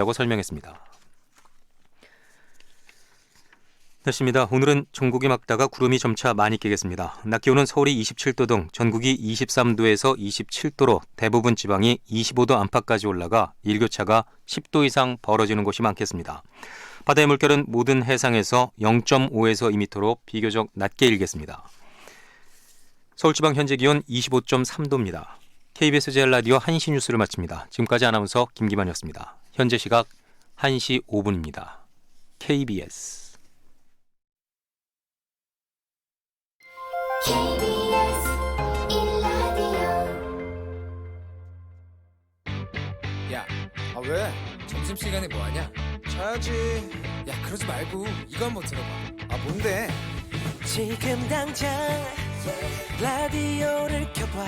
라고 설명했습니다. 날씨입니다. 오늘은 전국이 맑다가 구름이 점차 많이 끼겠습니다. 낮 기온은 서울이 27도 등 전국이 23도에서 27도로 대부분 지방이 25도 안팎까지 올라가 일교차가 10도 이상 벌어지는 곳이 많겠습니다. 바다의 물결은 모든 해상에서 0.5에서 2m로 비교적 낮게 일겠습니다. 서울지방 현재 기온 25.3도입니다. KBS 제일라디오 1시 뉴스를 마칩니다. 지금까지 아나운서 김기만이었습니다. 현재 시각 1시 5분입니다. KBS KBS 1라디오. 야, 왜? 점심시간에 뭐하냐? 자야지. 야, 그러지 말고 이거 한번 들어봐. 뭔데? 지금 당장 라디오를 켜봐.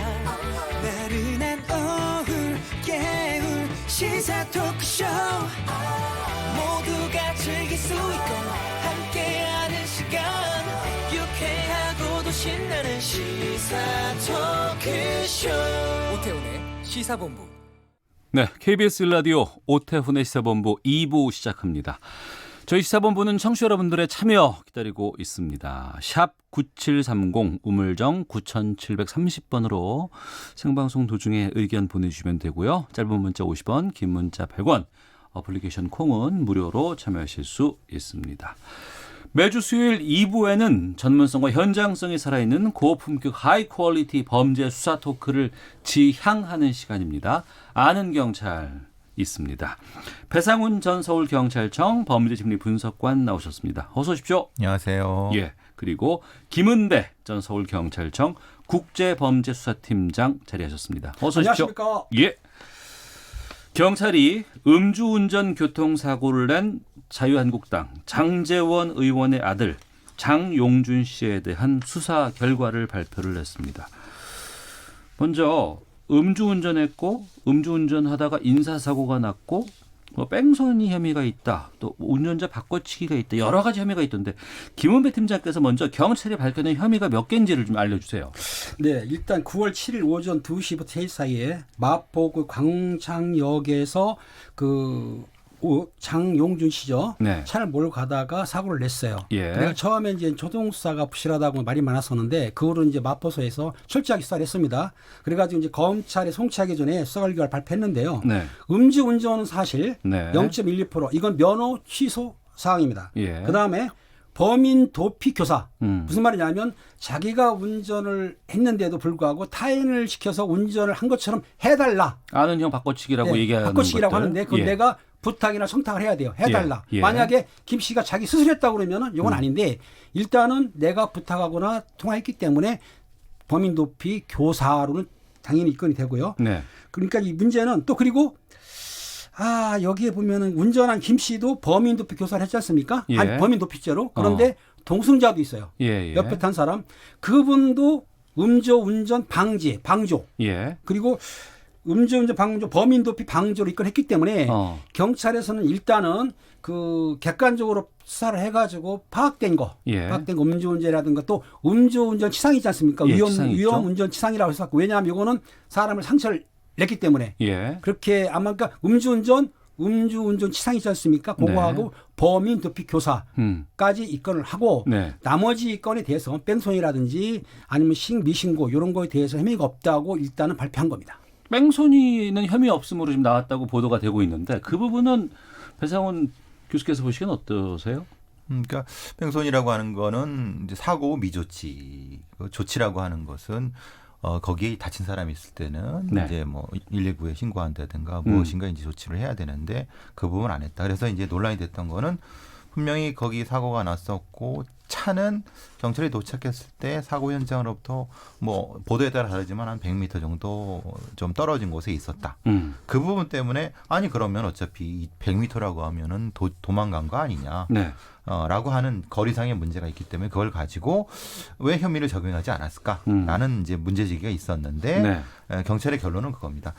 나른한 오후 깨울 시사 토크쇼. 모두가 즐길 수 있고 함께하는 시간. 유쾌하고도 신나는 시사 토크쇼. 오태훈의 시사본부. 네, KBS 라디오 오태훈의 시사본부 2부 시작합니다. 저희 시사본부는 청취자 여러분들의 참여 기다리고 있습니다. 샵 9730 우물정 9730번으로 생방송 도중에 의견 보내주시면 되고요. 짧은 문자 50원, 긴 문자 100원, 어플리케이션 콩은 무료로 참여하실 수 있습니다. 매주 수요일 2부에는 전문성과 현장성이 살아있는 고품격 하이 퀄리티 범죄 수사 토크를 지향하는 시간입니다. 아는 경찰 있습니다. 배상훈 전 서울경찰청 범죄심리분석관 나오셨습니다. 어서 오십시오. 안녕하세요. 예. 그리고 김은배 전 서울경찰청 국제범죄수사팀장 자리하셨습니다. 어서 오십시오. 안녕하십니까? 예. 경찰이 음주운전 교통사고를 낸 자유한국당 장제원 의원의 아들 장용준 씨에 대한 수사 결과를 발표를 했습니다. 먼저 음주운전했고 음주운전하다가 인사사고가 났고 뺑소니 혐의가 있다. 또 운전자 바꿔치기가 있다. 여러 가지 혐의가 있던데 김은배 팀장께서 먼저 경찰이 밝혀낸 혐의가 몇 개인지를 좀 알려주세요. 네, 일단 9월 7일 오전 2시부터 3시 사이에 마포구 광창역에서 장용준 씨죠. 네. 차를 몰고 가다가 사고를 냈어요. 예. 그래서 처음에 이제 초동수사가 부실하다고 말이 많았었는데 그 후로 이제 마포소에서 철저하게 수사를 했습니다. 그래가지고 이제 검찰에 송치하기 전에 수사 결과를 발표했는데요. 네. 음주운전은 사실 네. 0.12% 이건 면허 취소 사항입니다. 예. 그 다음에 범인 도피 교사. 음. 무슨 말이냐면 자기가 운전을 했는데도 불구하고 타인을 시켜서 운전을 한 것처럼 해달라. 아는 형 바꿔치기라고 얘기하는 바꿔치기라고 것들. 하는데 그건 예. 내가 부탁이나 청탁을 해야 돼요. 해달라. 예. 예. 만약에 김 씨가 자기 스스로 했다고 그러면은 이건 아닌데 일단은 내가 부탁하거나 통화했기 때문에 범인 도피 교사로는 당연히 입건이 되고요. 네. 그러니까 이 문제는 또 그리고 여기에 보면은 운전한 김 씨도 범인 도피 교사를 했지 않습니까? 예. 아니, 범인 도피죄로. 그런데 동승자도 있어요. 예. 옆에 탄 사람. 그분도 음주운전 방조. 예. 그리고 음주운전 방조, 범인 도피 방조로 입건했기 때문에 경찰에서는 일단은 그 객관적으로 수사를 해가지고 파악된 거, 예. 파악된 거 음주운전이라든가 또 음주운전 치상이지 않습니까? 예, 치상이 있죠. 위험 운전 치상이라고 해서 왜냐하면 이거는 사람을 상처를 냈기 때문에 예. 그렇게 아마 그러니까 음주운전 치상이지 않습니까? 그거하고 네. 범인 도피 교사까지 입건을 하고 네. 나머지 건에 대해서 뺑소니라든지 아니면 미신고 이런 거에 대해서 혐의가 없다고 일단은 발표한 겁니다. 뺑소니는 혐의 없음으로 지금 나왔다고 보도가 되고 있는데 그 부분은 배상훈 교수께서 보시기엔 어떠세요? 그러니까 뺑소니라고 하는 거는 이제 사고 미조치, 조치라고 하는 것은 거기에 다친 사람이 있을 때는 네. 이제 뭐 119에 신고한다든가 무엇인가 이제 조치를 해야 되는데 그 부분 안 했다. 그래서 이제 논란이 됐던 거는 분명히 거기 사고가 났었고 차는 경찰이 도착했을 때 사고 현장으로부터 뭐 보도에 따라 다르지만 한 100m 정도 좀 떨어진 곳에 있었다. 그 부분 때문에 아니 그러면 어차피 100m라고 하면은 도망간 거 아니냐. 네. 라고 하는 거리상의 문제가 있기 때문에 그걸 가지고 왜 혐의를 적용하지 않았을까라는 이제 문제제기가 있었는데 네. 경찰의 결론은 그겁니다.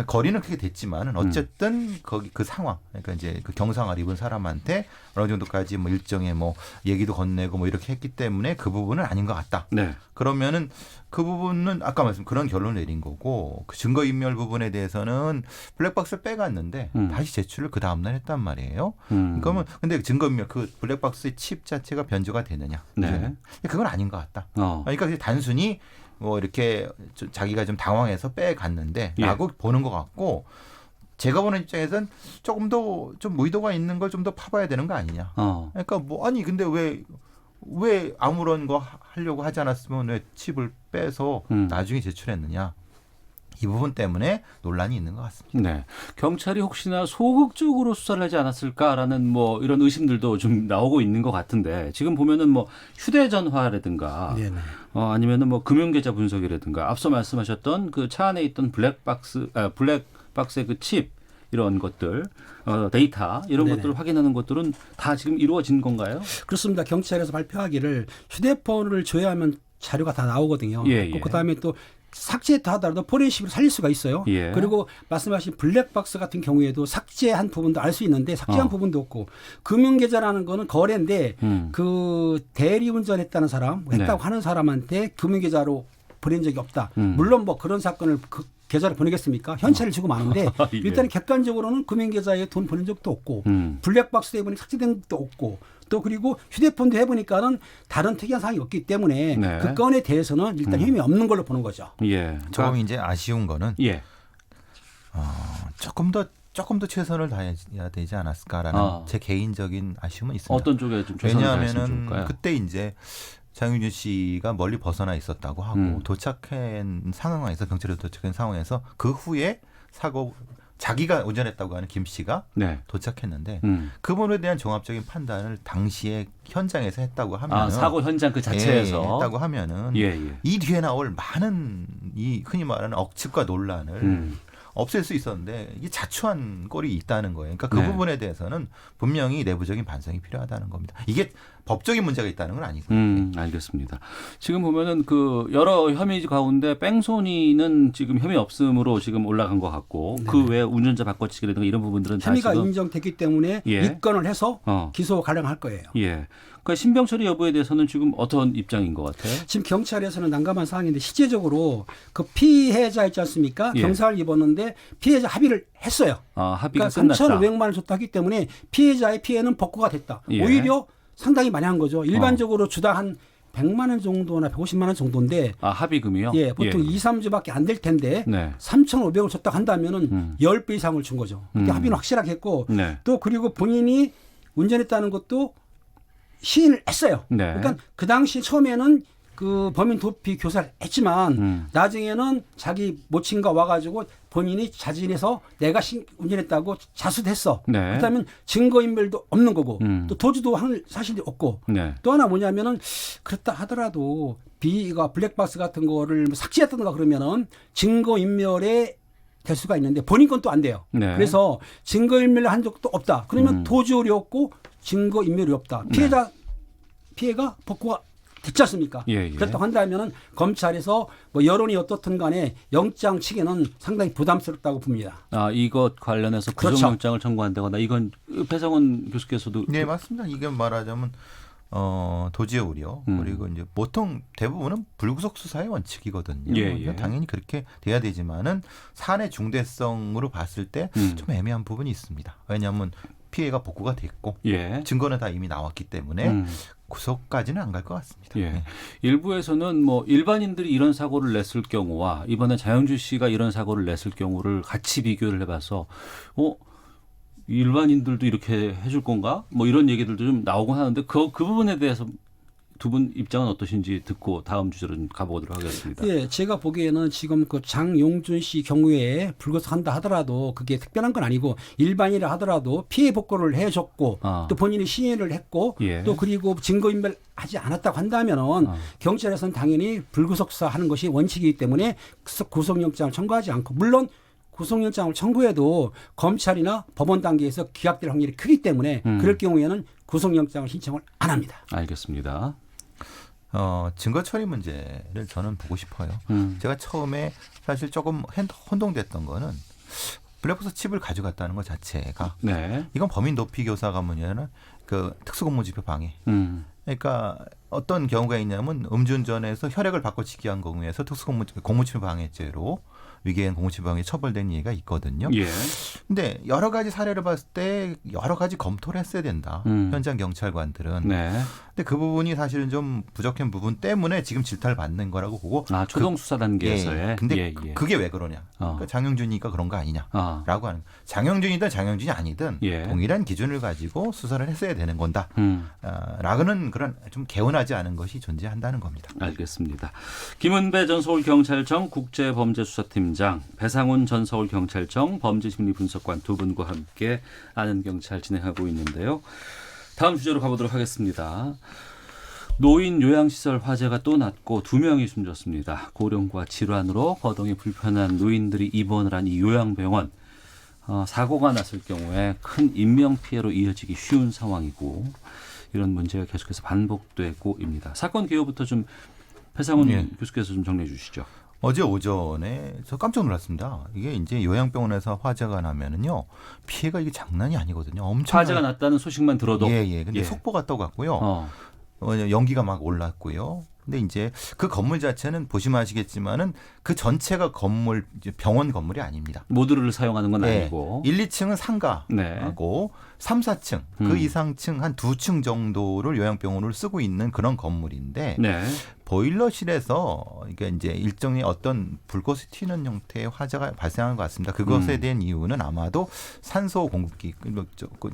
거리는 그렇게 됐지만은 어쨌든 거기 그 상황, 그러니까 이제 그 경상을 입은 사람한테 어느 정도까지 뭐 일정의 뭐 얘기도 건네고 뭐 이렇게 했기 때문에 그 부분은 아닌 것 같다. 네. 그러면은 그 부분은 아까 말씀 그런 결론을 내린 거고 그 증거인멸 부분에 대해서는 블랙박스를 빼갔는데 다시 제출을 그 다음날 했단 말이에요. 그러면 근데 증거인멸 그 블랙박스의 칩 자체가 변조가 되느냐? 네. 그건 아닌 것 같다. 어. 그러니까 그냥 단순히 뭐 이렇게 자기가 좀 당황해서 빼갔는데라고 보는 것 같고 제가 보는 입장에서는 조금 더 좀 의도가 있는 걸 좀 더 파봐야 되는 거 아니냐. 그러니까 뭐 아니 근데 왜 아무런 거 하려고 하지 않았으면 왜 칩을 빼서 나중에 제출했느냐. 이 부분 때문에 논란이 있는 것 같습니다. 네. 경찰이 혹시나 소극적으로 수사를 하지 않았을까라는 뭐 이런 의심들도 좀 나오고 있는 것 같은데 지금 보면은 뭐 휴대전화라든가 네네. 아니면은 뭐 금융계좌 분석이라든가 앞서 말씀하셨던 그 차 안에 있던 블랙박스의 그 칩 이런 것들 데이터 이런 네네. 것들을 확인하는 것들은 다 지금 이루어진 건가요? 그렇습니다. 경찰에서 발표하기를 휴대폰을 조회하면 자료가 다 나오거든요. 예, 예. 그다음에 또 삭제했다 하더라도 포렌식으로 살릴 수가 있어요. 예. 그리고 말씀하신 블랙박스 같은 경우에도 삭제한 부분도 알 수 있는데 삭제한 부분도 없고 금융계좌라는 거는 거래인데 그 대리운전했다는 사람 했다고 네. 하는 사람한테 금융계좌로 보낸 적이 없다. 물론 뭐 그런 사건을 그 계좌를 보내겠습니까? 현찰을 주고 마는데 예. 일단 객관적으로는 금융계좌에 돈 보낸 적도 없고 블랙박스 때문에 삭제된 것도 없고 또 그리고 휴대폰도 해보니까는 다른 특이한 사항이 없기 때문에 네. 그 건에 대해서는 일단 혐의 없는 걸로 보는 거죠. 예. 조금 이제 아쉬운 거는 예. 조금 더 최선을 다해야 되지 않았을까라는 제 개인적인 아쉬움은 있습니다. 어떤 쪽에 좀 최선을 다했으면 왜냐하면은 좋을까요? 그때 이제 장윤준 씨가 멀리 벗어나 있었다고 하고 도착한 상황에서 경찰에 도착한 상황에서 그 후에 자기가 운전했다고 하는 김 씨가 네. 도착했는데 그 부분에 대한 종합적인 판단을 당시에 현장에서 했다고 하면 사고 현장 그 자체에서 했다고 하면은 예. 이 뒤에 나올 많은 이 흔히 말하는 억측과 논란을 없앨 수 있었는데 이게 자초한 꼴이 있다는 거예요. 그러니까 그 네. 부분에 대해서는 분명히 내부적인 반성이 필요하다는 겁니다. 이게 법적인 문제가 있다는 건 아니고요. 알겠습니다. 지금 보면은 그 여러 혐의 가운데 뺑소니는 지금 혐의 없음으로 지금 올라간 것 같고 그 외에 운전자 바꿔치기라든가 이런 부분들은 다 혐의가 지금 인정됐기 때문에 예. 입건을 해서 기소 가능할 거예요. 예. 그러니까 신병 처리 여부에 대해서는 지금 어떤 입장인 것 같아요? 지금 경찰에서는 난감한 상황인데 실제적으로 그 피해자 있지 않습니까? 예. 경사를 입었는데 피해자 합의를 했어요. 합의가 그러니까 끝났다. 3,500만 원을 줬다 하기 때문에 피해자의 피해는 복구가 됐다. 예. 오히려 상당히 많이 한 거죠. 일반적으로 주당 한 100만 원 정도나 150만 원 정도인데 합의금이요? 예, 보통 2, 3주밖에 안 될 텐데 네. 3,500을 줬다고 한다면은 10배 이상을 준 거죠. 근데 합의는 확실하게 했고 네. 또 그리고 본인이 운전했다는 것도 시인을 했어요. 네. 그러니까 그 당시 처음에는 그 범인 도피 교사를 했지만 나중에는 자기 모친과 와가지고 본인이 자진해서 내가 운전했다고 자수했어. 네. 그렇다면 증거인멸도 없는 거고 또 도주도 한 사실이 없고 네. 또 하나 뭐냐면은 그렇다 하더라도 비가 블랙박스 같은 거를 삭제했다든가 그러면은 증거인멸에 될 수가 있는데 본인 건 또 안 돼요. 네. 그래서 증거인멸을 한 적도 없다. 그러면 도주율이 없고 증거인멸이 없다. 피해가 복구가 됐지 않습니까? 예. 그렇다고 한다면은 검찰에서 뭐 여론이 어떻든 간에 영장 측에는 상당히 부담스럽다고 봅니다. 이것 관련해서 그렇죠. 구속영장을 청구한다거나 이건 배성원 교수께서도 네, 맞습니다. 이게 말하자면 도지의 우려 그리고 이제 보통 대부분은 불구속 수사의 원칙이거든요. 예, 그러니까 예. 당연히 그렇게 돼야 되지만은 사안의 중대성으로 봤을 때 좀 애매한 부분이 있습니다. 왜냐하면 피해가 복구가 됐고 예. 증거는 다 이미 나왔기 때문에 구속까지는 안 갈 것 같습니다. 예. 네. 일부에서는 뭐 일반인들이 이런 사고를 냈을 경우와 이번에 장영주 씨가 이런 사고를 냈을 경우를 같이 비교를 해봐서 일반인들도 이렇게 해줄 건가? 뭐 이런 얘기들도 좀 나오곤 하는데 그 부분에 대해서 두 분 입장은 어떠신지 듣고 다음 주제로 좀 가보도록 하겠습니다. 예, 제가 보기에는 지금 그 장용준 씨 경우에 불구속한다 하더라도 그게 특별한 건 아니고 일반이라 하더라도 피해 복구를 해줬고 또 본인이 시인을 했고 예. 또 그리고 증거인멸하지 않았다고 한다면은 경찰에서는 당연히 불구속 수사하는 것이 원칙이기 때문에 구속영장을 청구하지 않고 물론 구속영장을 청구해도 검찰이나 법원 단계에서 기각될 확률이 크기 때문에 그럴 경우에는 구속영장을 신청을 안 합니다. 알겠습니다. 증거 처리 문제를 저는 보고 싶어요. 제가 처음에 사실 조금 혼동됐던 거는 블랙박스 칩을 가져갔다는 것 자체가 네. 이건 범인 도피 교사가 뭐냐면 그 특수공무집행 방해. 음. 그러니까 어떤 경우가 있냐면 음주운전에서 혈액을 바꿔치기 한 경우에서 공무집행 방해죄로 위계한 공무집행 방해 처벌된 예가 있거든요. 예. 근데 여러 가지 사례를 봤을 때 여러 가지 검토를 했어야 된다. 현장 경찰관들은. 네. 근데 그 부분이 사실은 좀 부족한 부분 때문에 지금 질타를 받는 거라고 보고. 아, 초동 수사 단계에서의. 예. 근데 예, 예. 그게 왜 그러냐? 그러니까 장영준이니까 그런 거 아니냐라고 하는. 장영준이든 장영준이 아니든 예. 동일한 기준을 가지고 수사를 했어야 되는 건다. 라고는 그런 좀 개운하지 않은 것이 존재한다는 겁니다. 알겠습니다. 김은배 전 서울경찰청 국제범죄수사팀장, 배상훈 전 서울경찰청 범죄심리분석관 두 분과 함께 아는 경찰 진행하고 있는데요. 다음 주제로 가보도록 하겠습니다. 노인 요양시설 화재가 또 났고 2명이 숨졌습니다. 고령과 질환으로 거동이 불편한 노인들이 입원을 한 이 요양병원. 사고가 났을 경우에 큰 인명피해로 이어지기 쉬운 상황이고 이런 문제가 계속해서 반복되고 있습니다. 사건 개요부터 좀 배상훈 예. 교수께서 좀 정리해 주시죠. 어제 오전에 저 깜짝 놀랐습니다. 이게 이제 요양병원에서 화재가 나면은요 피해가 이게 장난이 아니거든요. 엄청 화재가 났다는 소식만 들어도 예. 근데 예. 속보가 떠갔고요. 연기가 막 올랐고요. 근데 이제 그 건물 자체는 보시면 아시겠지만은 그 전체가 건물 이제 병원 건물이 아닙니다. 모듈을 사용하는 건 네. 아니고 1, 2층은 상가하고 네. 3, 4층 그 이상층 한 2층 정도를 요양병원으로 쓰고 있는 그런 건물인데 네. 보일러실에서 이게 이제 일종의 어떤 불꽃이 튀는 형태의 화재가 발생한 것 같습니다. 그것에 대한 이유는 아마도 산소 공급기,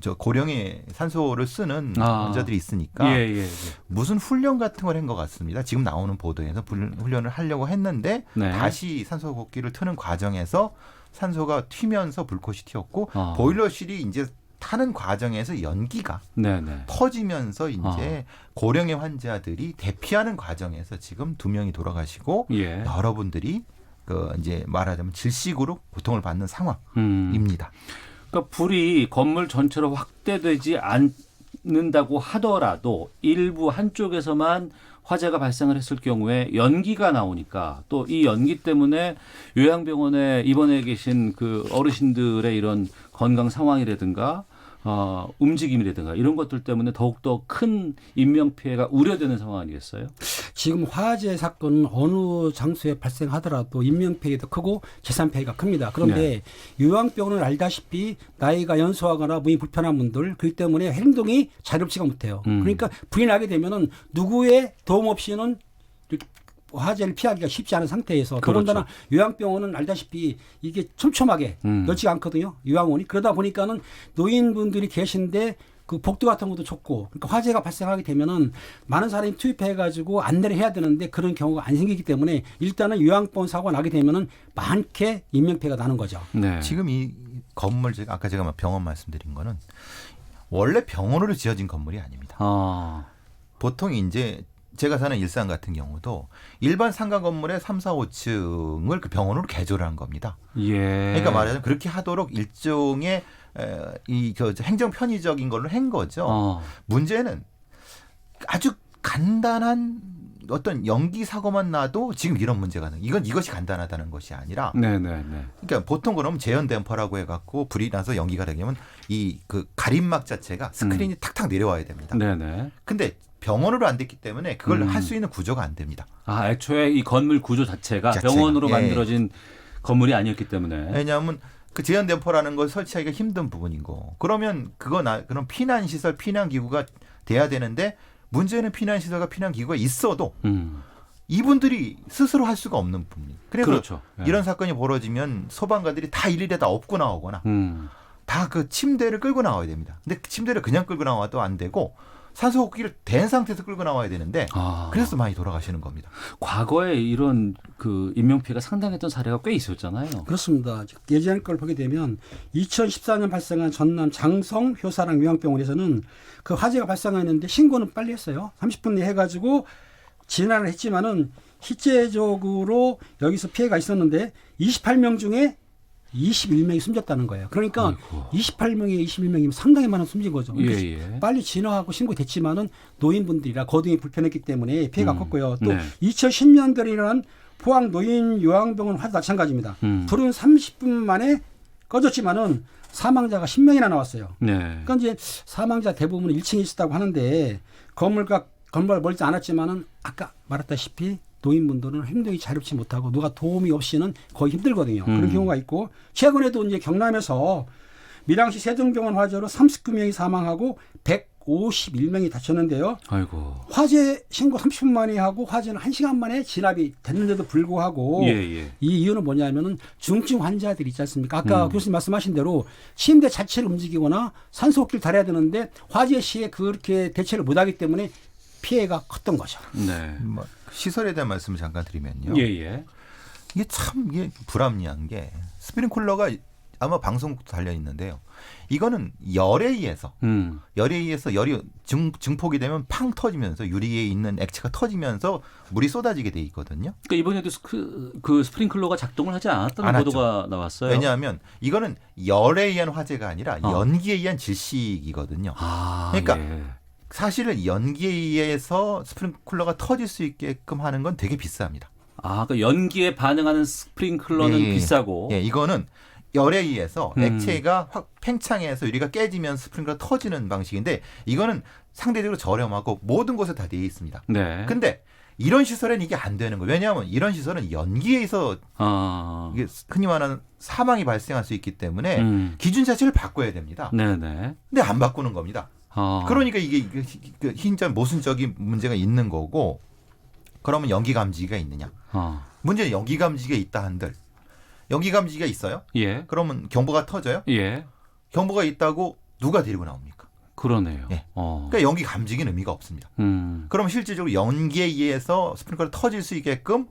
저 고령의 산소를 쓰는 환자들이 있으니까 예. 무슨 훈련 같은 걸 한 것 같습니다. 지금 나오는 보도에서 훈련을 하려고 했는데 네. 다시 산소 공급기를 트는 과정에서 산소가 튀면서 불꽃이 튀었고 보일러실이 이제 타는 과정에서 연기가 네네. 퍼지면서 이제 고령의 환자들이 대피하는 과정에서 지금 2명이 돌아가시고 예. 여러분들이 그 이제 말하자면 질식으로 고통을 받는 상황입니다. 그러니까 불이 건물 전체로 확대되지 않는다고 하더라도 일부 한쪽에서만 화재가 발생을 했을 경우에 연기가 나오니까 또 이 연기 때문에 요양병원에 입원해 계신 그 어르신들의 이런 건강 상황이라든가 움직임이라든가 이런 것들 때문에 더욱더 큰 인명피해가 우려되는 상황 아니겠어요? 지금 화재 사건은 어느 장소에 발생하더라도 인명피해도 크고 재산피해가 큽니다. 그런데 요양병원은 알다시피 나이가 연소하거나 몸이 불편한 분들 그렇기 때문에 행동이 자유롭지가 못해요. 그러니까 불이 나게 되면은 누구의 도움 없이는 이렇게 화재를 피하기가 쉽지 않은 상태에서 더군다나 요양병원은 알다시피 이게 촘촘하게 넓지가 않거든요. 요양원이. 그러다 보니까는 노인분들이 계신데 그 복도 같은 것도 좁고 그러니까 화재가 발생하게 되면은 많은 사람이 투입해가지고 안내를 해야 되는데 그런 경우가 안 생기기 때문에 일단은 요양병원 사고가 나게 되면은 많게 인명피해가 나는 거죠. 네. 지금 이 건물 아까 제가 병원 말씀드린 거는 원래 병원으로 지어진 건물이 아닙니다. 보통 이제 제가 사는 일산 같은 경우도 일반 상가 건물의 3, 4, 5층을 그 병원으로 개조를 한 겁니다. 예. 그러니까 말하자면 그렇게 하도록 일종의 그 행정 편의적인 걸로 한 거죠. 문제는 아주 간단한 어떤 연기 사고만 나도 지금 이런 문제가 나요. 이것이 간단하다는 것이 아니라. 그러니까 보통 그러면 재현 댐퍼라고 해갖고 불이 나서 연기가 되면 이 그 가림막 자체가 스크린이 탁탁 내려와야 됩니다. 근데 병원으로 안 됐기 때문에 그걸 할 수 있는 구조가 안 됩니다. 애초에 이 건물 구조 자체가 병원으로 만들어진 건물이 아니었기 때문에. 왜냐하면 그 재현 댐퍼라는 걸 설치하기가 힘든 부분인 거. 그러면 그런 피난 시설, 피난 기구가 돼야 되는데 문제는 피난 시설과 피난 기구가 있어도 이분들이 스스로 할 수가 없는 부분이. 그래서 이런 사건이 벌어지면 소방관들이 다 일일이 다 업고 나오거나 다 그 침대를 끌고 나와야 됩니다. 근데 그 침대를 그냥 끌고 나와도 안 되고 산소 호흡기를 댄 상태에서 끌고 나와야 되는데 그래서 많이 돌아가시는 겁니다. 과거에 이런 그 인명피해가 상당했던 사례가 꽤 있었잖아요. 그렇습니다. 예전 걸 보게 되면 2014년 발생한 전남 장성 효사랑 요양병원에서는 그 화재가 발생했는데 신고는 빨리 했어요. 30분 내에 해가지고 진화를 했지만은 실제적으로 여기서 피해가 있었는데 28명 중에 21명이 숨졌다는 거예요. 그러니까 28명에 21명이면 상당히 많은 숨진 거죠. 빨리 진화하고 신고됐지만은 노인분들이라 거동이 불편했기 때문에 피해가 컸고요. 또 2010년들이란 포항 노인 요양병원 화도 마찬가지입니다. 불은 30분 만에 꺼졌지만은 사망자가 10명이나 나왔어요. 네. 그러니까 이제 사망자 대부분은 1층에 있었다고 하는데 건물 멀지 않았지만은 아까 말했다시피 노인분들은 행동이 자유롭지 못하고 누가 도움이 없이는 거의 힘들거든요. 그런 경우가 있고 최근에도 이제 경남에서 밀양시 세종병원 화재로 39명이 사망하고 151명이 다쳤는데요. 아이고. 화재 신고 30분 만에 하고 화재는 1시간 만에 진압이 됐는데도 불구하고 예. 이 이유는 뭐냐면은 중증 환자들이 있지 않습니까? 아까 교수님 말씀하신 대로 침대 자체를 움직이거나 산소호흡기를 달아야 되는데 화재 시에 그렇게 대처를 못하기 때문에 피해가 컸던 거죠. 네. 뭐 시설에 대한 말씀을 잠깐 드리면요. 예. 이게 참 이게 불합리한 게 스프링클러가 아마 방송국도 달려 있는데요. 이거는 열에 의해서 열이 증폭이 되면 팡 터지면서 유리에 있는 액체가 터지면서 물이 쏟아지게 돼 있거든요. 그러니까 이번에도 그 스프링클러가 작동을 하지 않았다는 안 보도가 나왔어요. 왜냐하면 이거는 열에 의한 화재가 아니라 연기에 의한 질식이거든요. 그러니까 예. 사실은 연기에 의해서 스프링클러가 터질 수 있게끔 하는 건 되게 비쌉니다. 그러니까 연기에 반응하는 스프링클러는 예. 비싸고. 예, 이거는 열에 의해서 액체가 확 팽창해서 유리가 깨지면 스프링클러 터지는 방식인데 이거는 상대적으로 저렴하고 모든 곳에 다 되어 있습니다. 네. 근데 이런 시설에는 이게 안 되는 거예요. 왜냐하면 이런 시설은 연기에 의해서 이게 흔히 말하는 사망이 발생할 수 있기 때문에 기준 자체를 바꿔야 됩니다. 네네. 근데 안 바꾸는 겁니다. 그러니까 이게 흰전 모순적인 문제가 있는 거고 그러면 연기 감지기가 있느냐? 문제는 연기 감지기가 있다 한들 연기 감지기가 있어요? 예. 그러면 경보가 터져요? 예. 경보가 있다고 누가 데리고 나옵니까? 그러네요. 예. 그러니까 연기 감지기는 의미가 없습니다. 그러면 실질적으로 연기에 의해서 스프링클러가 터질 수 있게끔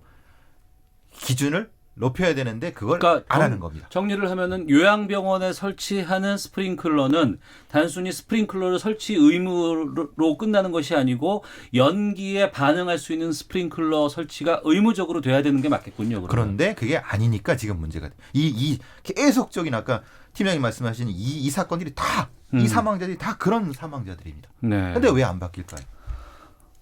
기준을 높여야 되는데 그걸 그러니까 안 하는 겁니다. 정리를 하면은 요양병원에 설치하는 스프링클러는 단순히 스프링클러를 설치 의무로 끝나는 것이 아니고 연기에 반응할 수 있는 스프링클러 설치가 의무적으로 돼야 되는 게 맞겠군요. 그러면. 그런데 그게 아니니까 지금 문제가 돼. 이 계속적인 아까 팀장님 말씀하신 이 사건들이 다 이 사망자들이 다 그런 사망자들입니다. 네. 근데 왜 안 바뀔까요?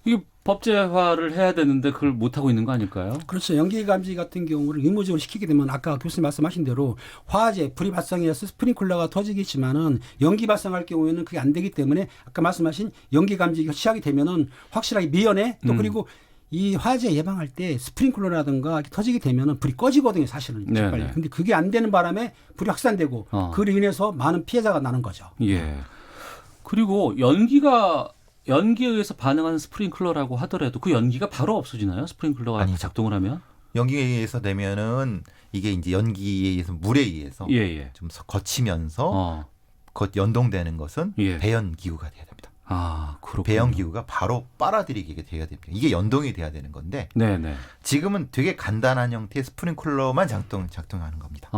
이게 법제화를 해야 되는데 그걸 못 하고 있는 거 아닐까요? 그렇죠. 연기 감지 같은 경우를 의무적으로 시키게 되면 아까 교수님 말씀하신 대로 화재, 불이 발생해서 스프링클러가 터지겠지만은 연기 발생할 경우에는 그게 안 되기 때문에 아까 말씀하신 연기 감지가 시작이 되면은 확실하게 미연에 또 그리고 이 화재 예방할 때 스프링클러라든가 이렇게 터지게 되면은 불이 꺼지거든요, 사실은. 네네. 빨리. 근데 그게 안 되는 바람에 불이 확산되고 그로 인해서 많은 피해자가 나는 거죠. 예. 그리고 연기에 의해서 반응하는 스프링클러라고 하더라도 그 연기가 바로 없어지나요? 스프링클러가 아니죠. 작동을 하면? 연기에 의해서 되면은 이게 이제 연기에 의해서 물에 의해서 예. 좀 거치면서 연동되는 것은 예. 배연 기구가 돼야 됩니다. 그렇군요. 배연 기구가 바로 빨아들이게 돼야 됩니다. 이게 연동이 돼야 되는 건데 네네. 지금은 되게 간단한 형태의 스프링클러만 작동하는 겁니다.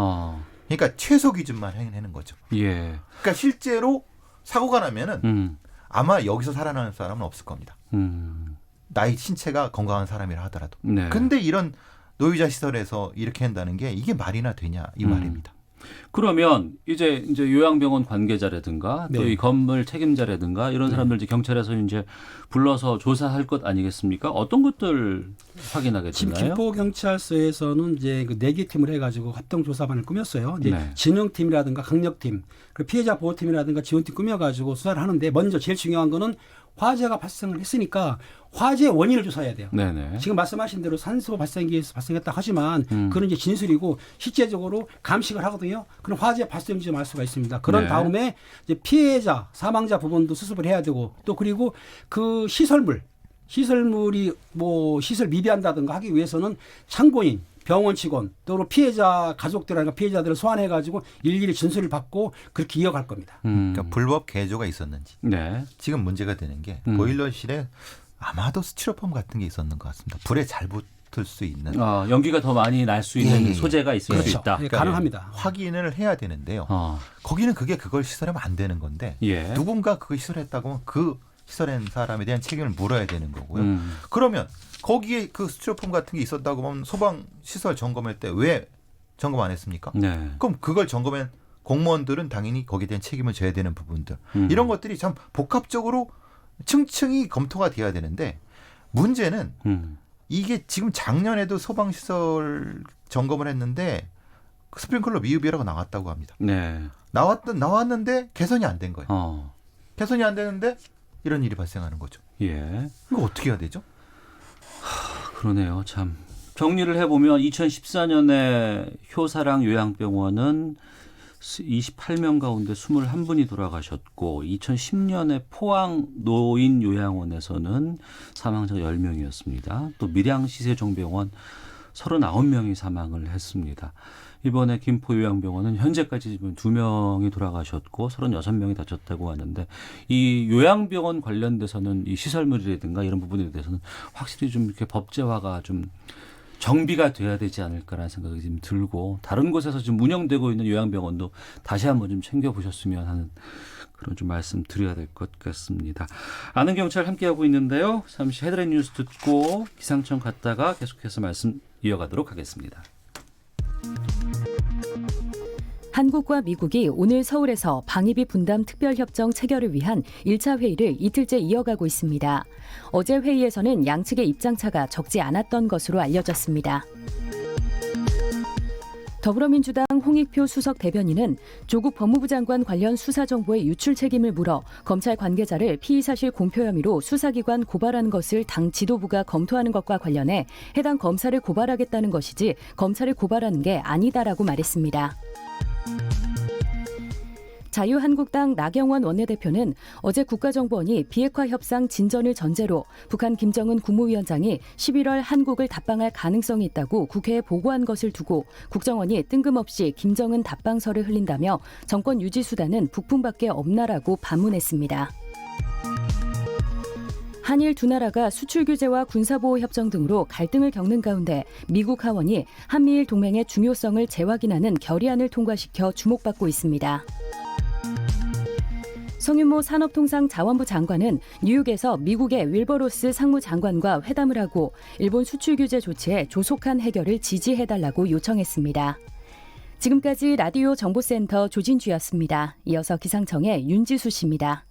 그러니까 최소 기준만 해내는 거죠. 예. 그러니까 실제로 사고가 나면은 아마 여기서 살아나는 사람은 없을 겁니다. 나의 신체가 건강한 사람이라 하더라도. 네. 근데 이런 노유자 시설에서 이렇게 한다는 게 이게 말이나 되냐 이 말입니다. 그러면 이제 요양병원 관계자라든가 또 네. 이 건물 책임자라든가 이런 사람들 이제 경찰에서 이제 불러서 조사할 것 아니겠습니까? 어떤 것들 확인하게 지금 되나요? 김포경찰서에서는 이제 그 4개 팀을 해가지고 합동조사반을 꾸몄어요. 이제 네. 진흥팀이라든가 강력팀, 그리고 피해자 보호팀이라든가 지원팀 꾸며가지고 수사를 하는데 먼저 제일 중요한 거는 화재가 발생을 했으니까 화재 원인을 조사해야 돼요. 네네. 지금 말씀하신 대로 산소 발생기에서 발생했다 하지만 그건 이제 진술이고 실제적으로 감식을 하거든요. 그럼 화재 발생지 알 수가 있습니다. 그런 네. 다음에 이제 피해자, 사망자 부분도 수습을 해야 되고 또 그리고 그 시설물이 뭐 시설 미비한다든가 하기 위해서는 참고인, 병원 직원, 또 피해자 가족들이나 피해자들을 소환해가지고 일일이 진술을 받고 그렇게 이어갈 겁니다. 그러니까 불법 개조가 있었는지 네. 지금 문제가 되는 게 보일러실에 아마도 스티로폼 같은 게 있었는 것 같습니다. 불에 잘 붙을 수 있는 연기가 더 많이 날 수 있는 예. 소재가 있을 수 그렇죠. 있다. 예, 가능합니다. 확인을 해야 되는데요. 거기는 그걸 시설하면 안 되는 건데 예. 누군가 그걸 시설했다고 하면 그 시설한 사람에 대한 책임을 물어야 되는 거고요. 그러면 거기에 그 스티로폼 같은 게 있었다고 하면 소방 시설 점검할 때 왜 점검 안 했습니까? 네. 그럼 그걸 점검한 공무원들은 당연히 거기에 대한 책임을 져야 되는 부분들. 이런 것들이 참 복합적으로 층층이 검토가 돼야 되는데 문제는 이게 지금 작년에도 소방시설 점검을 했는데 스프링클러 미흡이라고 나왔다고 합니다. 네. 나왔는데 개선이 안 된 거예요. 개선이 안 되는데 이런 일이 발생하는 거죠. 예. 이거 어떻게 해야 되죠? 그러네요. 참. 정리를 해보면 2014년에 효사랑 요양병원은 28명 가운데 21분이 돌아가셨고 2010년에 포항 노인요양원에서는 사망자가 10명이었습니다. 또 밀양시세종병원 39명이 사망을 했습니다. 이번에 김포요양병원은 현재까지 2명이 돌아가셨고 36명이 다쳤다고 하는데 이 요양병원 관련돼서는 이 시설물이라든가 이런 부분에 대해서는 확실히 좀 이렇게 법제화가 좀 정비가 돼야 되지 않을까라는 생각이 좀 들고 다른 곳에서 지금 운영되고 있는 요양병원도 다시 한번 좀 챙겨보셨으면 하는 그런 좀 말씀 드려야 될 것 같습니다. 아는 경찰 함께하고 있는데요. 잠시 헤드라인 뉴스 듣고 기상청 갔다가 계속해서 말씀 이어가도록 하겠습니다. 한국과 미국이 오늘 서울에서 방위비 분담 특별협정 체결을 위한 1차 회의를 이틀째 이어가고 있습니다. 어제 회의에서는 양측의 입장차가 적지 않았던 것으로 알려졌습니다. 더불어민주당 홍익표 수석 대변인은 조국 법무부 장관 관련 수사 정보의 유출 책임을 물어 검찰 관계자를 피의사실 공표 혐의로 수사기관 고발하는 것을 당 지도부가 검토하는 것과 관련해 해당 검사를 고발하겠다는 것이지 검찰을 고발하는 게 아니다라고 말했습니다. 자유한국당 나경원 원내대표는 어제 국가정보원이 비핵화 협상 진전을 전제로 북한 김정은 국무위원장이 11월 한국을 답방할 가능성이 있다고 국회에 보고한 것을 두고 국정원이 뜬금없이 김정은 답방설을 흘린다며 정권 유지 수단은 북풍밖에 없나라고 반문했습니다. 한일 두 나라가 수출 규제와 군사보호 협정 등으로 갈등을 겪는 가운데 미국 하원이 한미일 동맹의 중요성을 재확인하는 결의안을 통과시켜 주목받고 있습니다. 송윤모 산업통상자원부 장관은 뉴욕에서 미국의 윌버로스 상무장관과 회담을 하고 일본 수출 규제 조치에 조속한 해결을 지지해달라고 요청했습니다. 지금까지 라디오 정보센터 조진주였습니다. 이어서 기상청의 윤지수 씨입니다.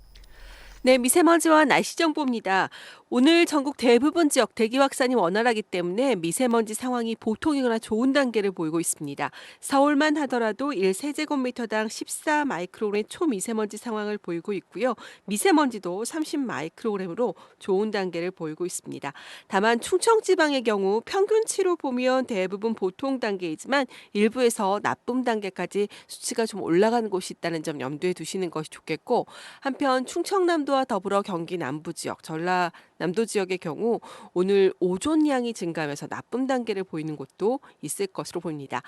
네, 미세먼지와 날씨 정보입니다. 오늘 전국 대부분 지역 대기 확산이 원활하기 때문에 미세먼지 상황이 보통이거나 좋은 단계를 보이고 있습니다. 서울만 하더라도 1세제곱미터당 14 마이크로그램의 초미세먼지 상황을 보이고 있고요. 미세먼지도 30 마이크로그램으로 좋은 단계를 보이고 있습니다. 다만 충청 지방의 경우 평균치로 보면 대부분 보통 단계이지만 일부에서 나쁨 단계까지 수치가 좀 올라가는 곳이 있다는 점 염두에 두시는 것이 좋겠고, 한편 충청남도와 더불어 경기 남부 지역, 전라남도 지역의 경우 오늘 오존량이 증가하면서 나쁨 단계를 보이는 곳도 있을 것으로 보입니다.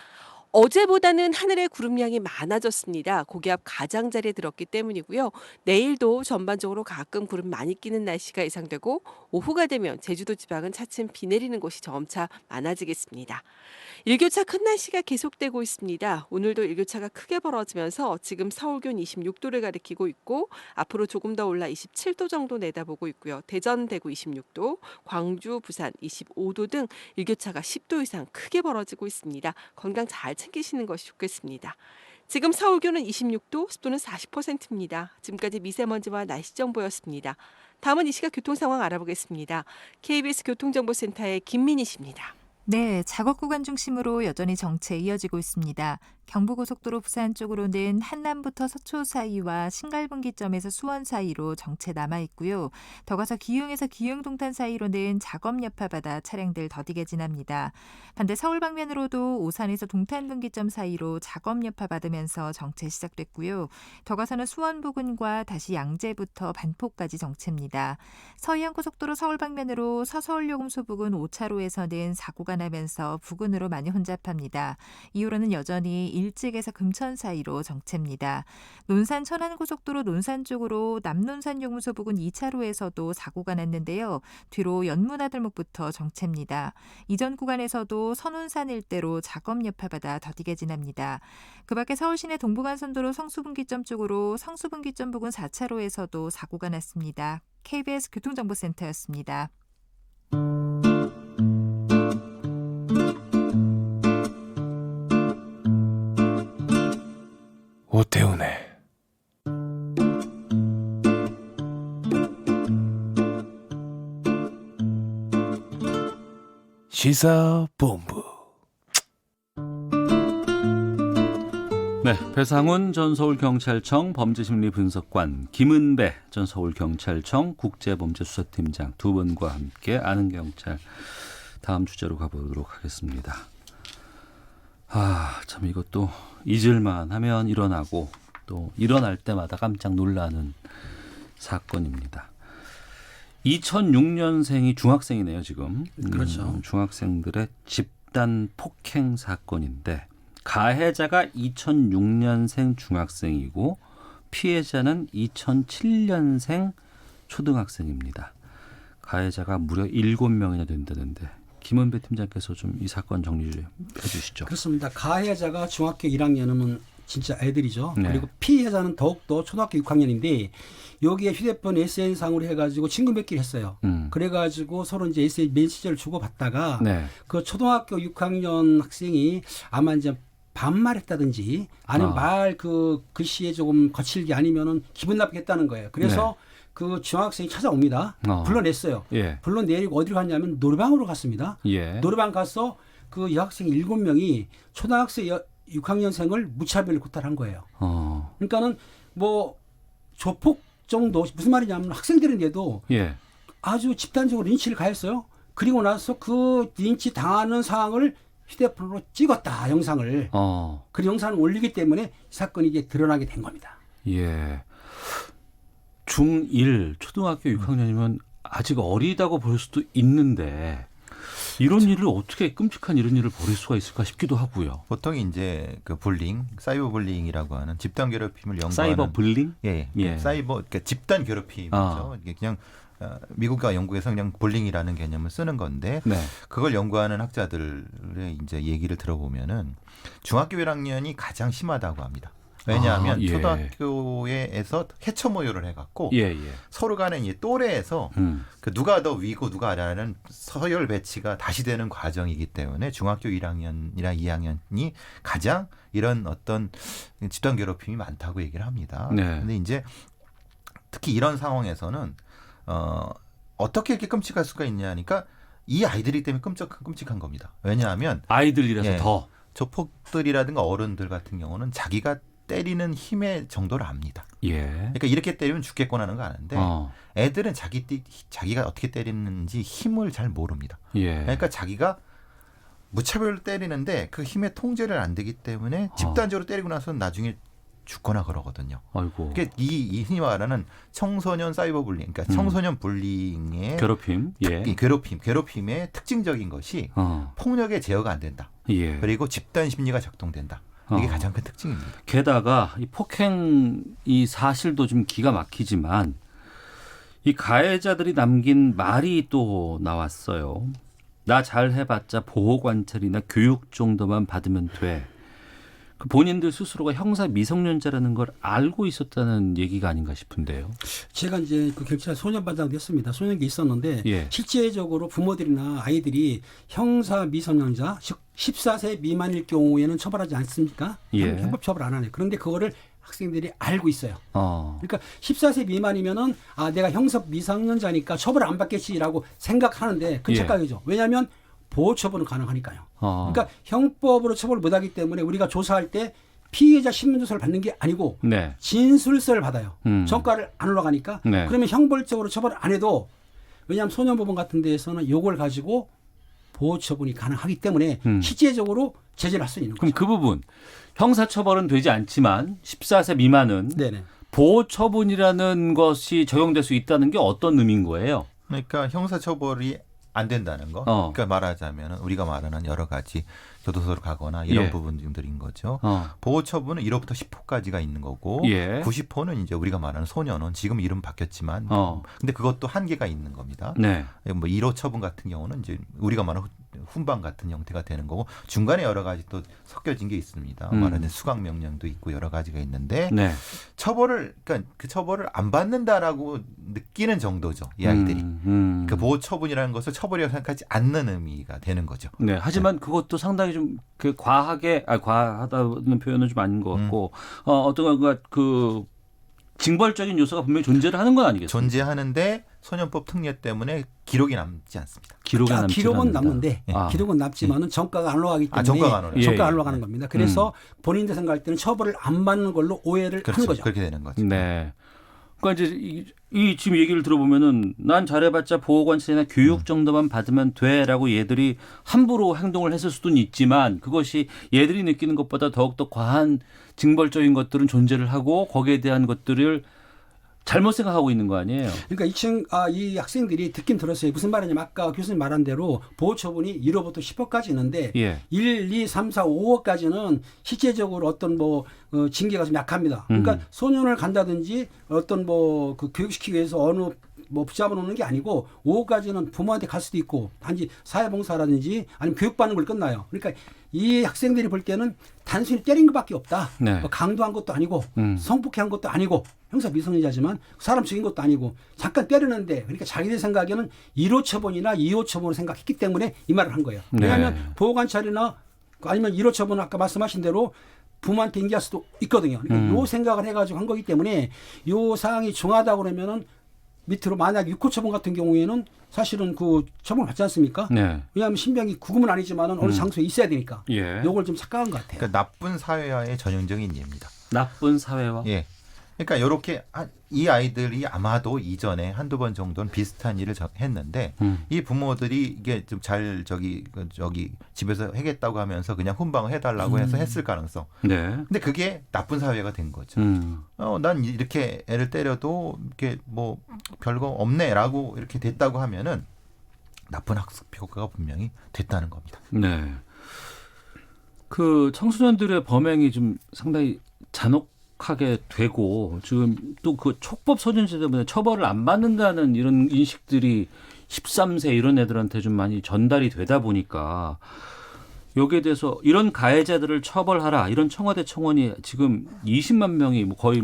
어제보다는 하늘의 구름량이 많아졌습니다. 고기압 가장자리에 들었기 때문이고요. 내일도 전반적으로 가끔 구름 많이 끼는 날씨가 예상되고 오후가 되면 제주도 지방은 차츰 비 내리는 곳이 점차 많아지겠습니다. 일교차 큰 날씨가 계속되고 있습니다. 오늘도 일교차가 크게 벌어지면서 지금 서울 기온 26도를 가리키고 있고 앞으로 조금 더 올라 27도 정도 내다보고 있고요. 대전, 대구 26도, 광주, 부산 25도 등 일교차가 10도 이상 크게 벌어지고 있습니다. 건강 잘 챙기시는 것이 좋겠습니다. 지금 서울 기온은 26도, 습도는 40%입니다. 지금까지 미세먼지와 날씨 정보였습니다. 다음은 이 시각 교통 상황 알아보겠습니다. KBS 교통정보센터의 김민희 씨입니다. 네, 작업 구간 중심으로 여전히 정체 이어지고 있습니다. 경부고속도로 부산 쪽으로는 한남부터 서초 사이와 신갈분기점에서 수원 사이로 정체 남아있고요. 더 가서 기흥에서 기흥동탄 사이로는 작업 여파받아 차량들 더디게 지납니다. 반대 서울 방면으로도 오산에서 동탄분기점 사이로 작업 여파받으면서 정체 시작됐고요. 더 가서는 수원 부근과 다시 양재부터 반포까지 정체입니다. 서해안고속도로 서울 방면으로 서서울요금소 부근 5차로에서는 사고가 나면서 부근으로 많이 혼잡합니다. 이후로는 여전히 일찍에서 금천 사이로 정체입니다. 논산 천안고속도로 논산 쪽으로 남논산요금소 부근 2차로에서도 사고가 났는데요. 뒤로 연문아들목부터 정체입니다. 이전 구간에서도 선운산 일대로 작업 여파받아 더디게 지납니다. 그 밖에 서울시내 동부간선도로 성수분기점 쪽으로 성수분기점 부근 4차로에서도 사고가 났습니다. KBS 교통정보센터였습니다. 오태훈의 시사본부. 네, 네, 배상훈 전 서울경찰청 범죄심리분석관, 김은배 전 서울경찰청 국제범죄수사팀장 두 분과 함께 아는 경찰 다음 주제로 가보도록 하겠습니다. 참 이것도 잊을만 하면 일어나고 또 일어날 때마다 깜짝 놀라는 사건입니다. 2006년생이 중학생이네요, 지금. 그렇죠. 중학생들의 집단 폭행 사건인데 가해자가 2006년생 중학생이고 피해자는 2007년생 초등학생입니다. 가해자가 무려 7명이나 된다는데 김은배 팀장께서 좀 이 사건 정리 좀 해주시죠. 그렇습니다. 가해자가 중학교 1학년이면 진짜 애들이죠. 네. 그리고 피해자는 더욱더 초등학교 6학년인데 여기에 휴대폰 SN상으로 해가지고 친구 맺기를 했어요. 그래가지고 서로 이제 SN 메시지를 주고받다가 네. 그 초등학교 6학년 학생이 아마 이제 반말했다든지 아니면 말 그 글씨에 조금 거칠게 아니면은 기분 나쁘게 했다는 거예요. 그래서 그 중학생이 찾아옵니다. 불러냈어요. 예. 불러내리고 어디로 갔냐면 노래방으로 갔습니다. 예. 노래방 가서 그 여학생 7명이 초등학생 6학년생을 무차별 구타한 거예요. 그러니까는 뭐 조폭 정도 무슨 말이냐면 학생들인데도 예. 아주 집단적으로 린치를 가했어요. 그리고 나서 그 린치 당하는 상황을 휴대폰으로 찍었다 영상을. 그 영상을 올리기 때문에 이 사건이 이제 드러나게 된 겁니다. 예. 중1 초등학교 6학년이면 아직 어리다고 볼 수도 있는데 이런 일을 어떻게 끔찍한 이런 일을 벌일 수가 있을까 싶기도 하고요. 보통 이제 그 불링, 사이버 불링이라고 하는 집단 괴롭힘을 연구하는 사이버 불링? 예. 사이버 그러니까 집단 괴롭힘이죠. 이게 그냥 미국과 영국에서 그냥 불링이라는 개념을 쓰는 건데 네. 그걸 연구하는 학자들의 이제 얘기를 들어보면은 중학교 1학년이 가장 심하다고 합니다. 왜냐하면 예. 초등학교에서 해처 모여를 해갖고 예. 서로 간에 이제 또래에서 그 누가 더 위고 누가 아래라는 서열 배치가 다시 되는 과정이기 때문에 중학교 1학년이나 2학년이 가장 이런 어떤 집단 괴롭힘이 많다고 얘기를 합니다. 그런데 이제 특히 이런 상황에서는 어떻게 이렇게 끔찍할 수가 있냐니까 이 아이들이 때문에 끔찍한 겁니다. 왜냐하면 아이들이라서 더 조폭들이라든가 어른들 같은 경우는 자기가 때리는 힘의 정도를 압니다. 예. 그러니까 이렇게 때리면 죽겠구나는 거 아는데 애들은 자기가 어떻게 때리는지 힘을 잘 모릅니다. 예. 그러니까 자기가 무차별로 때리는데 그 힘의 통제를 안 되기 때문에 집단적으로 때리고 나서 나중에 죽거나 그러거든요. 아이고. 그러니까 이 흔히 말하는 청소년 사이버 불링, 그러니까 청소년 불링의 괴롭힘, 괴롭힘의 특징적인 것이 폭력의 제어가 안 된다. 예. 그리고 집단 심리가 작동된다. 이게 가장 큰 특징입니다. 게다가 이 폭행 이 사실도 좀 기가 막히지만 이 가해자들이 남긴 말이 또 나왔어요. 나 잘해봤자 보호 관찰이나 교육 정도만 받으면 돼. 그 본인들 스스로가 형사 미성년자라는 걸 알고 있었다는 얘기가 아닌가 싶은데요. 제가 이제 그 경찰 소년반장도 했습니다. 소년기 있었는데 예. 실제적으로 부모들이나 아이들이 형사 미성년자, 즉 14세 미만일 경우에는 처벌하지 않습니까? 예. 형법 처벌 안 하네. 그런데 그거를 학생들이 알고 있어요. 그러니까 14세 미만이면은 내가 형사 미성년자니까 처벌 안 받겠지라고 생각하는데 그 착각이죠. 왜냐하면 보호 처분은 가능하니까요. 그러니까 형법으로 처벌을 못하기 때문에 우리가 조사할 때 피해자 신문조사를 받는 게 아니고 진술서를 받아요. 전과를 안 올라가니까 그러면 형벌적으로 처벌 안 해도 왜냐하면 소년법원 같은 데에서는 요걸 가지고 보호 처분이 가능하기 때문에 실제적으로 제재를 할 수 있는 거죠. 그럼 그 부분 형사처벌은 되지 않지만 14세 미만은 보호 처분이라는 것이 적용될 수 있다는 게 어떤 의미인 거예요? 그러니까 형사처벌이 안 된다는 거. 그러니까 말하자면 우리가 말하는 여러 가지 교도소를 가거나 이런 부분들인 거죠. 보호 처분은 1호부터 10호까지가 있는 거고 90호는 이제 우리가 말하는 소년원 지금 이름 바뀌었지만 근데 그것도 한계가 있는 겁니다. 뭐 1호 처분 같은 경우는 이제 우리가 말하는 훈방 같은 형태가 되는 거고 중간에 여러 가지 또 섞여진 게 있습니다. 말하는 수강 명령도 있고 여러 가지가 있는데 그러니까 그 처벌을 안 받는다라고 느끼는 정도죠. 이 아이들이. 그 보호 처분이라는 것을 처벌이라고 생각하지 않는 의미가 되는 거죠. 하지만 그것도 상당히 좀 그 과하다는 표현은 좀 아닌 것 같고 어떤 그 징벌적인 요소가 분명히 존재를 하는 건 아니겠습니까? 존재하는데 소년법 특례 때문에 기록이 남지 않습니다. 기록은 남는데 아. 기록은 남지만은 정가가 안 올라가기 때문에 정가가 안 올라가요. 정가가 예, 안 올라가는 겁니다. 그래서 본인들 생각할 때는 처벌을 안 받는 걸로 오해를 그렇죠. 하는 거죠. 그렇게 되는 거죠. 네. 그러니까 이제 이 지금 얘기를 들어보면은 난 잘해봤자 보호관찰이나 교육 정도만 받으면 돼라고 얘들이 함부로 행동을 했을 수도 있지만 그것이 얘들이 느끼는 것보다 더욱더 과한 징벌적인 것들은 존재를 하고 거기에 대한 것들을 잘못 생각하고 있는 거 아니에요? 그러니까 이 학생들이 듣긴 들었어요. 무슨 말이냐면 아까 교수님 말한 대로 보호 처분이 1호부터 10호까지 있는데 예. 1, 2, 3, 4, 5호까지는 실제적으로 어떤 징계가 좀 약합니다. 그러니까 소년을 간다든지 어떤 그 교육시키기 위해서 어느 붙잡아 놓는 게 아니고 5호까지는 부모한테 갈 수도 있고 단지 사회봉사라든지 아니면 교육받는 걸 끝나요. 그러니까 이 학생들이 볼 때는 단순히 때린 것밖에 없다. 네. 강도한 것도 아니고 성폭행한 것도 아니고 형사 미성년자지만 사람 죽인 것도 아니고 잠깐 때리는데 그러니까 자기들 생각에는 1호 처분이나 2호 처분을 생각했기 때문에 이 말을 한 거예요. 왜냐하면 네. 보호관찰이나 아니면 1호 처분은 아까 말씀하신 대로 부모한테 인계할 수도 있거든요. 그러니까 요 생각을 해가지고 한 거기 때문에 요 사항이 중하다고 그러면은 밑으로 만약 6호 처분 같은 경우에는 사실은 그 처분을 받지 않습니까? 네. 왜냐하면 신병이 구금은 아니지만은 어느 장소에 있어야 되니까. 예. 요걸 좀 착각한 것 같아요. 그러니까 나쁜 사회화의 전형적인 예입니다. 나쁜 사회와 예. 그러니까 이렇게 이 아이들이 아마도 이전에 한두 번 정도는 비슷한 일을 했는데 이 부모들이 이게 좀 잘 저기 집에서 하겠다고 하면서 그냥 훈방을 해달라고 해서 했을 가능성. 네. 근데 그게 나쁜 사회가 된 거죠. 난 이렇게 애를 때려도 이렇게 별거 없네라고 이렇게 됐다고 하면은 나쁜 학습 효과가 분명히 됐다는 겁니다. 네. 그 청소년들의 범행이 좀 상당히 잔혹하게 되고 지금 또 그 촉법 소년제 때문에 처벌을 안 받는다는 이런 인식들이 13세 이런 애들한테 좀 많이 전달이 되다 보니까 여기에 대해서 이런 가해자들을 처벌하라 이런 청와대 청원이 지금 20만 명이 거의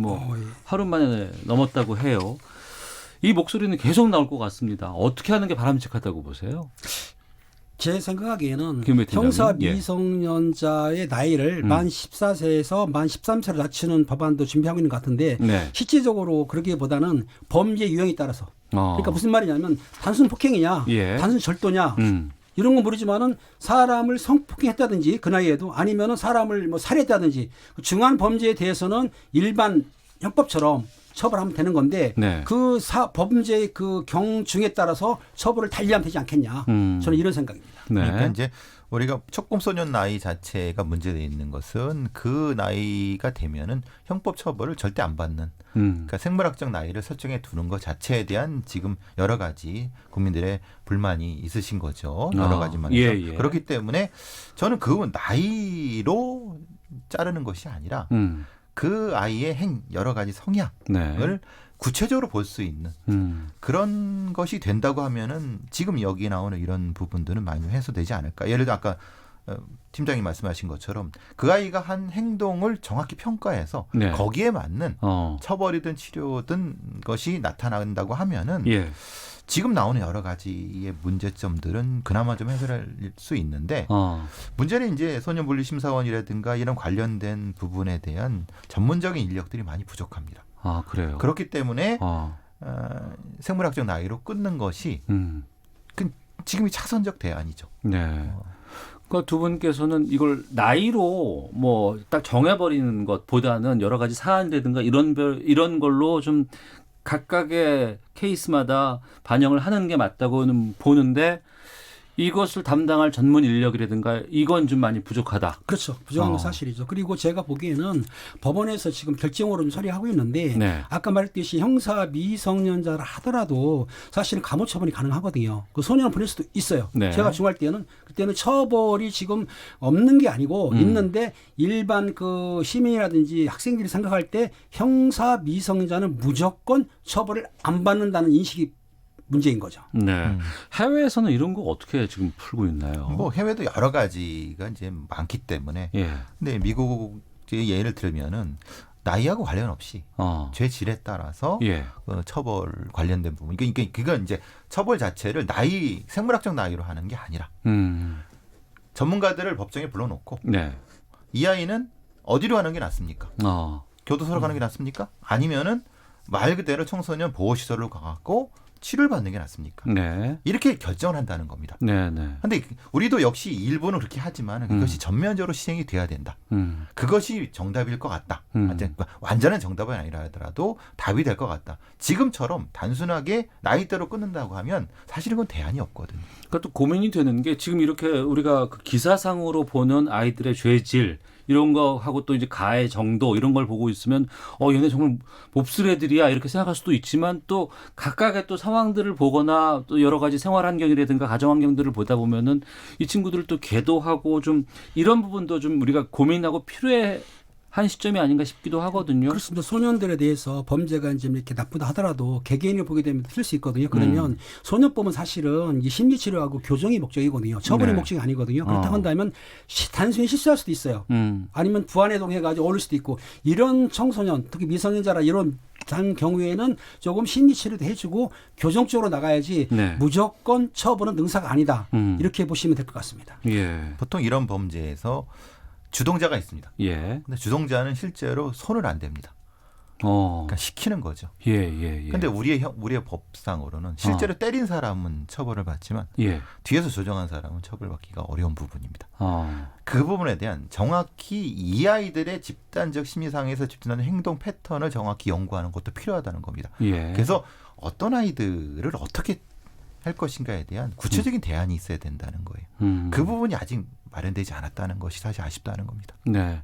하루 만에 넘었다고 해요. 이 목소리는 계속 나올 것 같습니다. 어떻게 하는 게 바람직하다고 보세요? 제 생각에는 김 팀장님. 형사 예. 미성년자의 나이를 만 14세에서 만 13세로 낮추는 법안도 준비하고 있는 것 같은데 네. 실질적으로 그러기보다는 범죄 유형에 따라서 그러니까 무슨 말이냐면 단순 폭행이냐 예. 단순 절도냐 이런 건 모르지만은 사람을 성폭행했다든지 그 나이에도 아니면은 사람을 살해했다든지 중한 범죄에 대해서는 일반 형법처럼 처벌하면 되는 건데 네. 그 범죄의 그 경중에 따라서 처벌을 달리하면 되지 않겠냐. 저는 이런 생각입니다. 네. 그러니까 이제 우리가 촉공소년 나이 자체가 문제되어 있는 것은 그 나이가 되면은 형법 처벌을 절대 안 받는 그러니까 생물학적 나이를 설정해 두는 것 자체에 대한 지금 여러 가지 국민들의 불만이 있으신 거죠. 여러 가지 면에서. 예. 그렇기 때문에 저는 그 나이로 자르는 것이 아니라 그 아이의 여러 가지 성향을 네. 구체적으로 볼 수 있는 그런 것이 된다고 하면은 지금 여기 나오는 이런 부분들은 많이 해소되지 않을까. 예를 들어 아까 팀장이 말씀하신 것처럼 그 아이가 한 행동을 정확히 평가해서 네. 거기에 맞는 처벌이든 치료든 것이 나타난다고 하면은 예. 지금 나오는 여러 가지의 문제점들은 그나마 좀 해결할 수 있는데 문제는 이제 소년분리심사원이라든가 이런 관련된 부분에 대한 전문적인 인력들이 많이 부족합니다. 아, 그래요. 그렇기 때문에 생물학적 나이로 끊는 것이 지금이 차선적 대안이죠. 네. 그러니까 두 분께서는 이걸 나이로 딱 정해버리는 것보다는 여러 가지 사안이라든가 이런 걸로 좀 각각의 케이스마다 반영을 하는 게 맞다고는 보는데 이것을 담당할 전문 인력이라든가 이건 좀 많이 부족하다. 그렇죠. 부족한 건 사실이죠. 그리고 제가 보기에는 법원에서 지금 결정으로 좀 처리하고 있는데 네. 아까 말했듯이 형사 미성년자를 하더라도 사실은 감호 처분이 가능하거든요. 그 소년을 보낼 수도 있어요. 네. 제가 중할 때는 그때는 처벌이 지금 없는 게 아니고 있는데 일반 그 시민이라든지 학생들이 생각할 때 형사 미성년자는 무조건 처벌을 안 받는다는 인식이 문제인 거죠. 네. 해외에서는 이런 거 어떻게 지금 풀고 있나요? 해외도 여러 가지가 이제 많기 때문에. 예. 근데 미국의 예를 들면은 나이하고 관련 없이 죄 질에 따라서 예. 처벌 관련된 부분. 그러니까 그건 이제 처벌 자체를 생물학적 나이로 하는 게 아니라 전문가들을 법정에 불러놓고 네. 이 아이는 어디로 가는 게 낫습니까? 교도소로 가는 게 낫습니까? 아니면은 말 그대로 청소년 보호시설로 가갖고 치료를 받는 게 낫습니까? 네. 이렇게 결정을 한다는 겁니다. 네, 네. 근데 우리도 역시 일부는 그렇게 하지만 그것이 전면적으로 시행이 돼야 된다. 그것이 정답일 것 같다. 완전한 정답은 아니라 하더라도 답이 될 것 같다. 지금처럼 단순하게 나이대로 끊는다고 하면 사실은 그건 대안이 없거든요. 그러니까 또 고민이 되는 게 지금 이렇게 우리가 그 기사상으로 보는 아이들의 죄질 이런 거 하고 또 이제 가해 정도 이런 걸 보고 있으면 얘네 정말 몹쓸 애들이야 이렇게 생각할 수도 있지만 또 각각의 또 상황들을 보거나 또 여러 가지 생활 환경이라든가 가정 환경들을 보다 보면은 이 친구들을 또 계도하고 좀 이런 부분도 좀 우리가 고민하고 필요해 한 시점이 아닌가 싶기도 하거든요. 그렇습니다. 소년들에 대해서 범죄가 이제 이렇게 나쁘다 하더라도 개개인을 보게 되면 틀릴 수 있거든요. 그러면 소년법은 사실은 이 심리치료하고 교정이 목적이거든요. 처벌이 네. 목적이 아니거든요. 그렇다고 한다면 단순히 실수할 수도 있어요. 아니면 부안해동해가지고 어울릴 수도 있고 이런 청소년 특히 미성년자라 이런 경우에는 조금 심리치료도 해주고 교정적으로 나가야지 네. 무조건 처벌은 능사가 아니다. 이렇게 보시면 될 것 같습니다. 예. 보통 이런 범죄에서 주동자가 있습니다. 예. 근데 주동자는 실제로 손을 안 댑니다. 그러니까 시키는 거죠. 예. 근데 우리의 법상으로는 실제로 때린 사람은 처벌을 받지만 예. 뒤에서 조정한 사람은 처벌받기가 어려운 부분입니다. 그 부분에 대한 정확히 이 아이들의 집단적 심리상에서 집단하는 행동 패턴을 정확히 연구하는 것도 필요하다는 겁니다. 예. 그래서 어떤 아이들을 어떻게 할 것인가에 대한 구체적인 대안이 있어야 된다는 거예요. 그 부분이 아직 마련되지 않았다는 것이 사실 아쉽다는 겁니다. 네.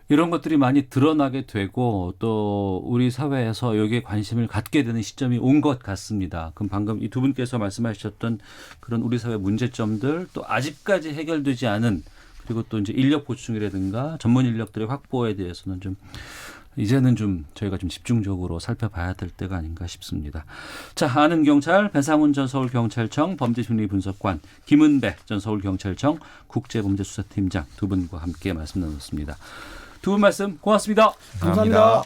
이런 것들이 많이 드러나게 되고 또 우리 사회에서 여기에 관심을 갖게 되는 시점이 온 것 같습니다. 그럼 방금 이 두 분께서 말씀하셨던 그런 우리 사회 문제점들 또 아직까지 해결되지 않은 그리고 또 이제 인력 보충이라든가 전문 인력들의 확보에 대해서는 좀 이제는 좀 저희가 좀 집중적으로 살펴봐야 될 때가 아닌가 싶습니다. 자, 아는 경찰 배상훈 전 서울경찰청 범죄심리분석관, 김은배 전 서울경찰청 국제범죄수사팀장 두 분과 함께 말씀 나눴습니다. 두 분 말씀 고맙습니다. 감사합니다.